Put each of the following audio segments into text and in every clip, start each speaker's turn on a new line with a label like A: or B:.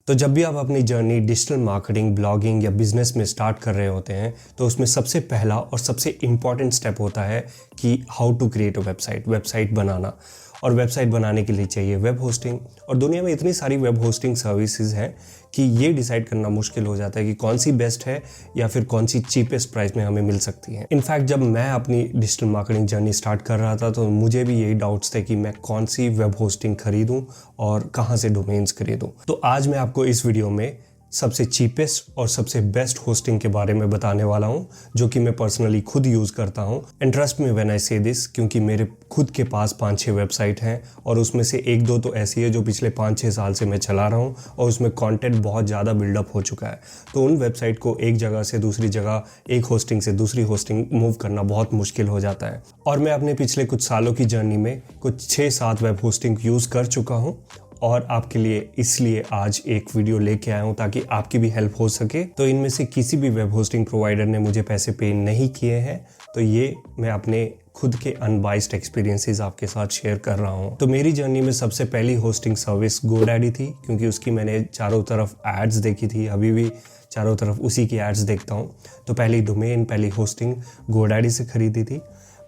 A: तो जब भी आप अपनी जर्नी डिजिटल मार्केटिंग, ब्लॉगिंग या बिजनेस में स्टार्ट कर रहे होते हैं तो उसमें सबसे पहला और सबसे इम्पॉर्टेंट स्टेप होता है कि how to create a website बनाना। और वेबसाइट बनाने के लिए चाहिए वेब होस्टिंग। और दुनिया में इतनी सारी वेब होस्टिंग सर्विसेज हैं कि ये डिसाइड करना मुश्किल हो जाता है कि कौन सी बेस्ट है या फिर कौन सी चीपेस्ट प्राइस में हमें मिल सकती है। इनफैक्ट जब मैं अपनी डिजिटल मार्केटिंग जर्नी स्टार्ट कर रहा था तो मुझे भी यही डाउट्स थे कि मैं कौन सी वेब होस्टिंग खरीदूं और कहां से डोमेन्स खरीदूं। तो आज मैं आपको इस वीडियो में सबसे चीपेस्ट और सबसे बेस्ट होस्टिंग के बारे में बताने वाला हूं, जो कि मैं पर्सनली खुद यूज़ करता हूं। And trust me when I से दिस, क्योंकि मेरे खुद के पास 5-6 वेबसाइट हैं और उसमें से 1-2 तो ऐसी है जो पिछले 5-6 साल से मैं चला रहा हूं और उसमें कंटेंट बहुत ज़्यादा बिल्डअप हो चुका है। तो उन वेबसाइट को एक जगह से दूसरी जगह, एक होस्टिंग से दूसरी होस्टिंग मूव करना बहुत मुश्किल हो जाता है। और मैं अपने पिछले कुछ सालों की जर्नी में कुछ 6-7 वेब होस्टिंग यूज़ कर चुका हूँ और आपके लिए इसलिए आज एक वीडियो लेके आया हूं ताकि आपकी भी हेल्प हो सके। तो इनमें से किसी भी वेब होस्टिंग प्रोवाइडर ने मुझे पैसे पे नहीं किए हैं, तो ये मैं अपने खुद के अनबाइस्ड एक्सपीरियंसेस आपके साथ शेयर कर रहा हूं। तो मेरी जर्नी में सबसे पहली होस्टिंग सर्विस GoDaddy थी, क्योंकि उसकी मैंने चारों तरफ एड्स देखी थी, अभी भी चारों तरफ उसी की एड्स देखता हूँ। तो पहली डोमेन, पहली होस्टिंग GoDaddy से खरीदी थी।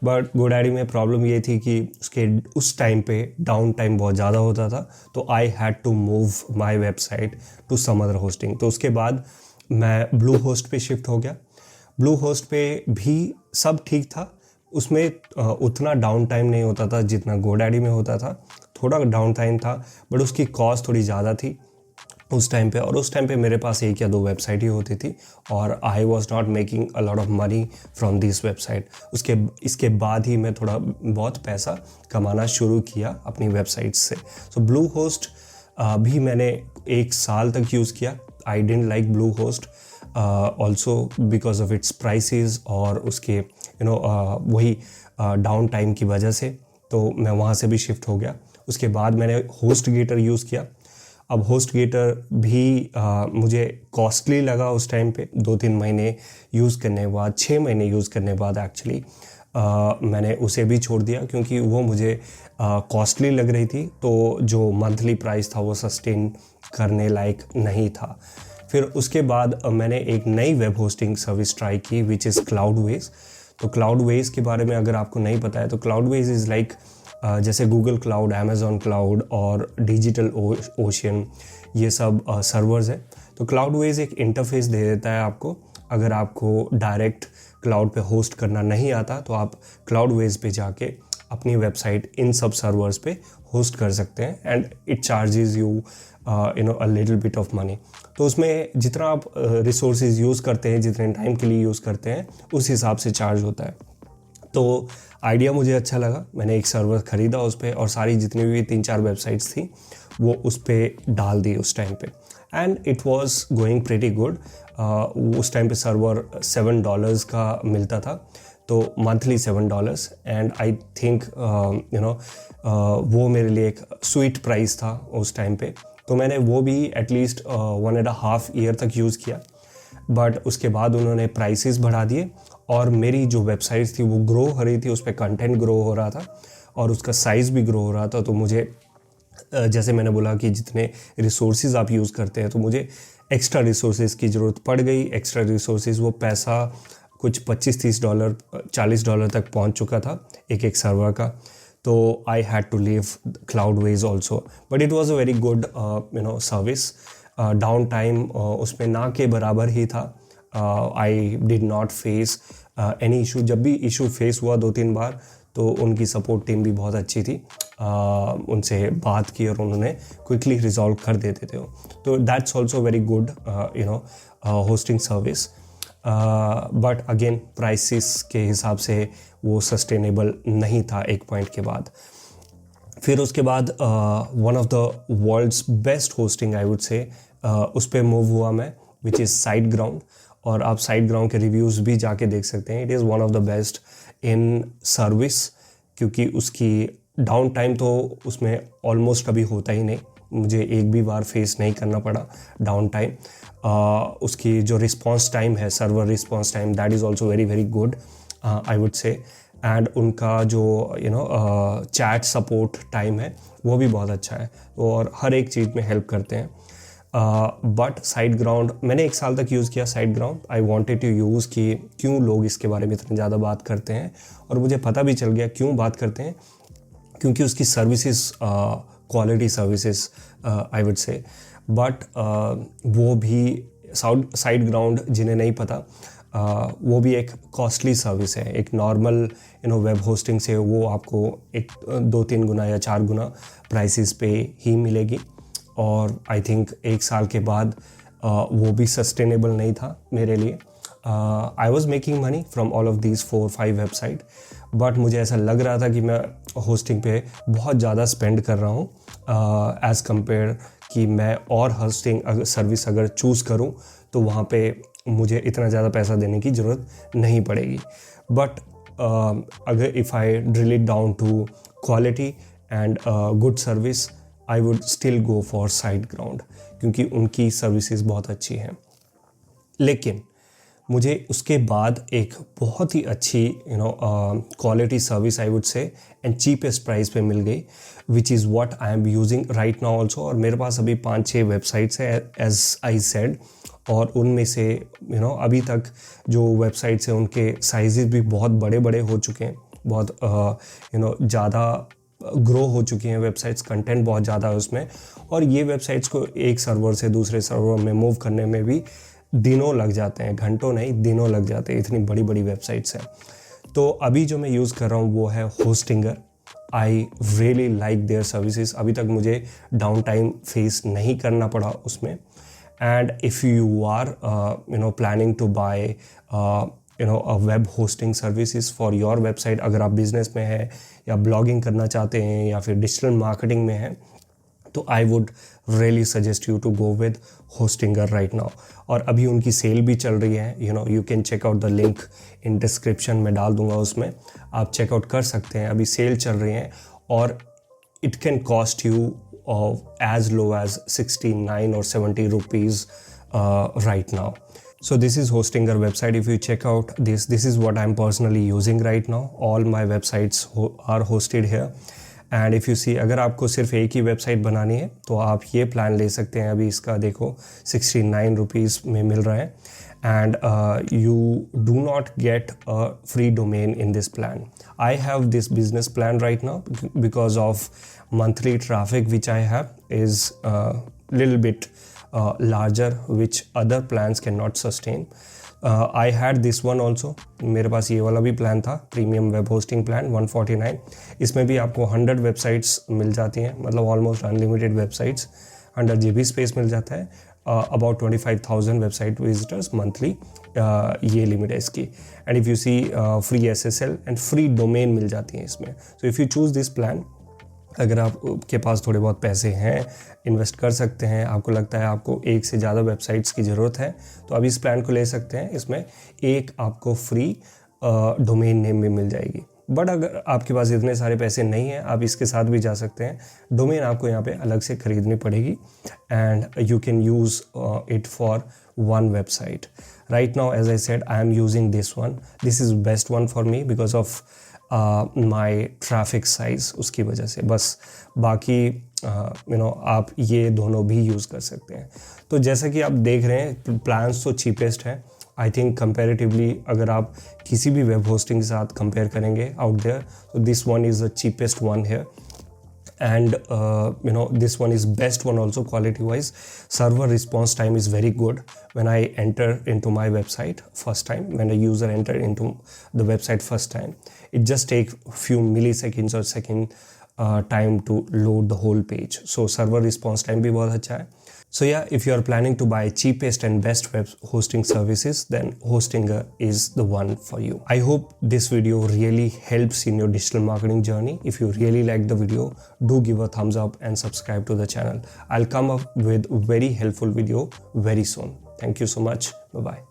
A: बट GoDaddy में प्रॉब्लम ये थी कि उसके उस टाइम पे डाउन टाइम बहुत ज़्यादा होता था, तो I had to move my website to some other hosting. तो उसके बाद मैं ब्लू होस्ट पे शिफ्ट हो गया। ब्लू होस्ट पे भी सब ठीक था, उसमें उतना डाउन टाइम नहीं होता था जितना GoDaddy में होता था। थोड़ा डाउन टाइम था बट उसकी कॉस्ट थोड़ी ज़्यादा थी उस टाइम पे। और उस टाइम पे मेरे पास 1 या 2 वेबसाइट ही होती थी और I was not making a lot of money from this website. इसके बाद ही मैं थोड़ा बहुत पैसा कमाना शुरू किया अपनी वेबसाइट से। सो ब्लू होस्ट भी मैंने 1 साल तक यूज़ किया। I didn't like blue host also because of its prices और उसके वही डाउन टाइम की वजह से। तो मैं वहाँ से भी शिफ्ट हो गया। उसके बाद मैंने HostGator यूज़ किया। अब HostGator भी मुझे कॉस्टली लगा उस टाइम पे। 2-3 महीने यूज़ करने के बाद, 6 महीने यूज़ करने के बाद एक्चुअली मैंने उसे भी छोड़ दिया, क्योंकि वो मुझे कॉस्टली लग रही थी। तो जो मंथली प्राइस था वो सस्टेन करने लायक नहीं था। फिर उसके बाद मैंने एक नई वेब होस्टिंग सर्विस ट्राई की, विच इज़ Cloudways। तो Cloudways के बारे में अगर आपको नहीं पता है तो Cloudways इज़ लाइक जैसे गूगल क्लाउड, अमेज़ॉन क्लाउड और डिजिटल ओशन, ये सब सर्वर्स हैं। तो Cloudways एक इंटरफेस दे देता है आपको। अगर आपको डायरेक्ट क्लाउड पे होस्ट करना नहीं आता तो आप Cloudways पे जाके अपनी वेबसाइट इन सब सर्वर्स पे होस्ट कर सकते हैं and it charges you a little bit of money. तो उसमें जितना आप रिसोर्सेज यूज़ करते हैं, जितने टाइम के लिए यूज़ करते हैं, उस हिसाब से चार्ज होता है। तो आइडिया मुझे अच्छा लगा, मैंने एक सर्वर ख़रीदा उस पर और सारी जितनी भी 3-4 वेबसाइट्स थी वो उस पर डाल दी उस टाइम पे and it was going pretty good. उस टाइम पे सर्वर $7 का मिलता था, तो मंथली $7 एंड आई थिंक वो मेरे लिए एक स्वीट प्राइस था उस टाइम पे। तो मैंने वो भी एटलीस्ट 1.5 ईयर तक यूज़ किया। बट उसके बाद उन्होंने प्राइसेस बढ़ा दिए और मेरी जो वेबसाइट्स थी वो ग्रो हो रही थी, उस पर कंटेंट ग्रो हो रहा था और उसका साइज़ भी ग्रो हो रहा था। तो मुझे जैसे मैंने बोला कि जितने रिसोर्सेज आप यूज़ करते हैं, तो मुझे एक्स्ट्रा रिसोर्सेज की ज़रूरत पड़ गई। एक्स्ट्रा रिसोर्सेज, वो पैसा कुछ $25-30 $40 तक पहुंच चुका था एक सर्वर का। तो I had to leave Cloudways also, but it was a very good service. Down time उसमें ना के बराबर ही था। I did not face any issue. जब भी इशू फेस हुआ 2-3 बार तो उनकी सपोर्ट टीम भी बहुत अच्छी थी। उनसे बात की और उन्होंने क्विकली रिजॉल्व कर देते थे। तो that's also very good hosting service. But again prices के हिसाब से वो सस्टेनेबल नहीं था एक पॉइंट के बाद। फिर उसके बाद one of the world's best hosting I would say उस पर मूव हुआ मैं, विच इज़ SiteGround। और आप SiteGround के रिव्यूज़ भी जाके देख सकते हैं। It is one of the best in service, क्योंकि उसकी डाउन टाइम तो उसमें ऑलमोस्ट कभी होता ही नहीं। मुझे एक भी बार फेस नहीं करना पड़ा डाउन टाइम। उसकी जो रिस्पॉन्स टाइम है, server response time, that is also very very good I would से। एंड उनका जो चैट सपोर्ट टाइम है वो भी बहुत अच्छा है और हर एक चीज़ में हेल्प करते हैं। बट SiteGround मैंने 1 साल तक यूज़ किया SiteGround. I wanted to use कि क्यों लोग इसके बारे में इतने ज़्यादा बात करते हैं, और मुझे पता भी चल गया क्यों बात करते हैं, क्योंकि उसकी services quality services I would से. बट वो भी SiteGround जिन्हें नहीं पता, वो भी एक कॉस्टली सर्विस है. एक नॉर्मल वेब होस्टिंग से वो आपको एक 2-3 गुना या 4 गुना प्राइसेस पे ही मिलेगी. और आई थिंक 1 साल के बाद वो भी सस्टेनेबल नहीं था मेरे लिए. I was making money from all of these 4-5 website, but मुझे ऐसा लग रहा था कि मैं होस्टिंग पे बहुत ज़्यादा स्पेंड कर रहा हूँ एज़ कम्पेयर कि मैं और होस्टिंग सर्विस अगर चूज़ करूँ तो वहाँ पे मुझे इतना ज़्यादा पैसा देने की ज़रूरत नहीं पड़ेगी. बट अगर if I drill it down to quality and good service, I would still go for SiteGround, क्योंकि उनकी सर्विसेज बहुत अच्छी हैं. लेकिन मुझे उसके बाद एक बहुत ही अच्छी क्वालिटी सर्विस आई वुड से एंड चीपेस्ट प्राइस पे मिल गई, which is what I am using right now also. और मेरे पास अभी 5-6 वेबसाइट्स है एज आई सेड, और उनमें से अभी तक जो वेबसाइट्स हैं उनके साइजेस भी बहुत बड़े बड़े हो चुके हैं, बहुत ज़्यादा ग्रो हो चुकी हैं वेबसाइट्स, कंटेंट बहुत ज़्यादा है उसमें. और ये वेबसाइट्स को एक सर्वर से दूसरे सर्वर में मूव करने में भी दिनों लग जाते हैं, घंटों नहीं दिनों लग जाते हैं, इतनी बड़ी बड़ी वेबसाइट्स हैं. तो अभी जो मैं यूज़ कर रहा हूँ वो है Hostinger. I really like their services. अभी तक मुझे डाउन टाइम फेस नहीं करना पड़ा उसमें. And if you are planning to buy web hosting services for your website, अगर आप बिजनेस में हैं या ब्लॉगिंग करना चाहते हैं या फिर डिजिटल मार्केटिंग में हैं, तो I would really suggest you to go with Hostinger right now. और अभी उनकी सेल भी चल रही है. You can check out the link in description में डाल दूंगा, उसमें आप चेकआउट कर सकते हैं. अभी सेल चल रही है और it can cost you as low as 69 or 70 rupees right now. So this is Hostinger website. If you check out this is what I'm personally using right now. All my websites are hosted here. And if you see, अगर आपको सिर्फ एक ही website बनानी है तो आप ये plan ले सकते हैं. अभी इसका देखो 69 रुपीज़ में मिल रहा है. And you do not get a free domain in this plan. I have this business plan right now because of monthly traffic which I have is little bit larger, which other plans cannot sustain. I had this one also. मेरे पास ये वाला भी plan था, premium web hosting plan 149. इसमें भी आपको 100 websites मिल जाती हैं, मतलब almost unlimited websites, 100 GB space मिल जाता है, अबाउट 25,000 वेबसाइट विजिटर्स मंथली, ये लिमिट है इसकी. And if you see free SSL and free domain मिल जाती हैं इसमें. So if you choose this plan, अगर आपके पास थोड़े बहुत पैसे हैं, इन्वेस्ट कर सकते हैं, आपको लगता है आपको एक से ज़्यादा वेबसाइट्स की ज़रूरत है, तो आप इस प्लान को ले सकते हैं. इसमें एक आपको फ्री डोमेन नेम भी मिल जाएगी. बट अगर आपके पास इतने सारे पैसे नहीं हैं, आप इसके साथ भी जा सकते हैं. डोमेन आपको यहाँ पे अलग से ख़रीदनी पड़ेगी and you can use it for one website. Right now, as I said, I am using this one. This is best one for me because of my traffic size. उसकी वजह से बस, बाकी आप ये दोनों भी यूज़ कर सकते हैं. तो जैसा कि आप देख रहे हैं, प्लान्स तो चीपेस्ट है. आई थिंक कंपेरेटिवली अगर आप किसी भी वेब होस्टिंग के साथ कंपेयर करेंगे आउट देयर, तो this one is the cheapest one here. And this one is best one also quality wise. Server response time is very good when I enter into my website first time. When a user enter into the website first time, it just take few milliseconds or second time to load the whole page. So server response time भी बहुत अच्छा है. So yeah, if you are planning to buy cheapest and best web hosting services, then Hostinger is the one for you. I hope this video really helps in your digital marketing journey. If you really like the video, do give a thumbs up and subscribe to the channel. I'll come up with very helpful video very soon. Thank you so much. Bye-bye.